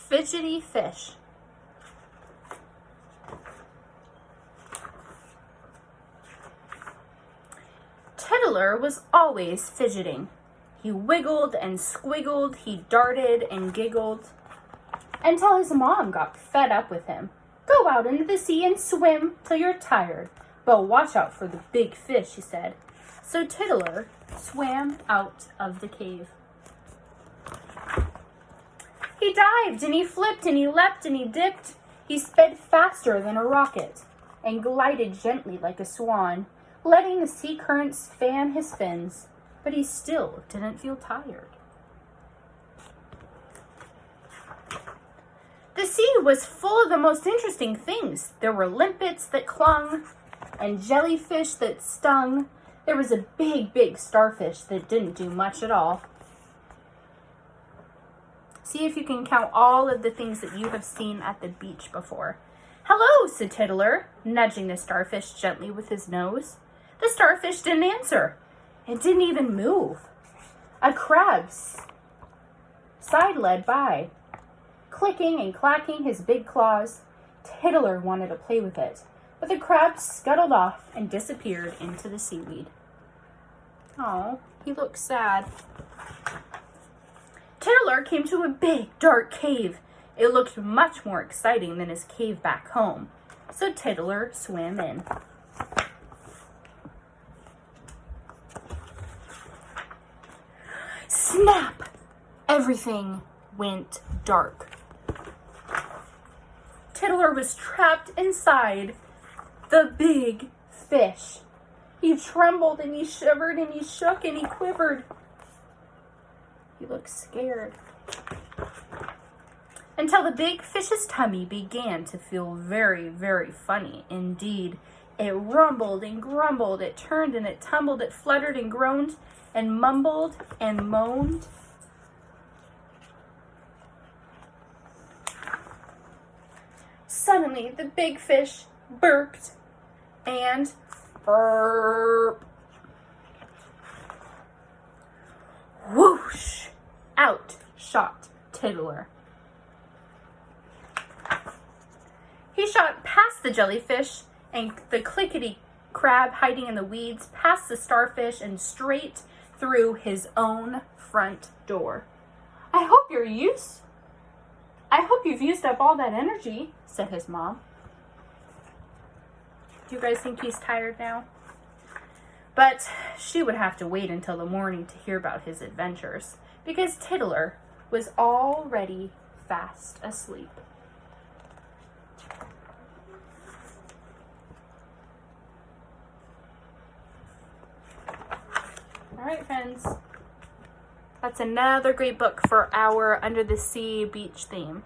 Fidgety Fish. Tiddler was always fidgeting. He wiggled and squiggled, he darted and giggled, until his mom got fed up with him. Go out into the sea and swim till you're tired, but watch out for the big fish, she said. So Tiddler swam out of the cave. He dived and he flipped and he leapt and he dipped. He sped faster than a rocket and glided gently like a swan, letting the sea currents fan his fins, but he still didn't feel tired. The sea was full of the most interesting things. There were limpets that clung and jellyfish that stung. There was a big starfish that didn't do much at all. See if you can count all of the things that you have seen at the beach before. Hello, said Tiddler, nudging the starfish gently with his nose. The starfish didn't answer. It didn't even move. A crab side-led by, clicking and clacking his big claws. Tiddler wanted to play with it, but the crab scuttled off and disappeared into the seaweed. Oh, he looked sad. Tiddler came to a big, dark cave. It looked much more exciting than his cave back home, so Tiddler swam in. Snap! Everything went dark. Tiddler was trapped inside the big fish. He trembled and he shivered and he shook and he quivered. He looked scared. Until the big fish's tummy began to feel very funny indeed. It rumbled and grumbled, it turned and it tumbled, it fluttered and groaned and mumbled and moaned. Suddenly, the big fish burped and burp. Whoosh! Out shot Tiddler. He shot past the jellyfish and the clickety crab hiding in the weeds, past the starfish, and straight through his own front door. I hope you've used up all that energy, said his mom. Do you guys think he's tired now? But she would have to wait until the morning to hear about his adventures, because Tiddler was already fast asleep. All right, friends. That's another great book for our Under the Sea beach theme.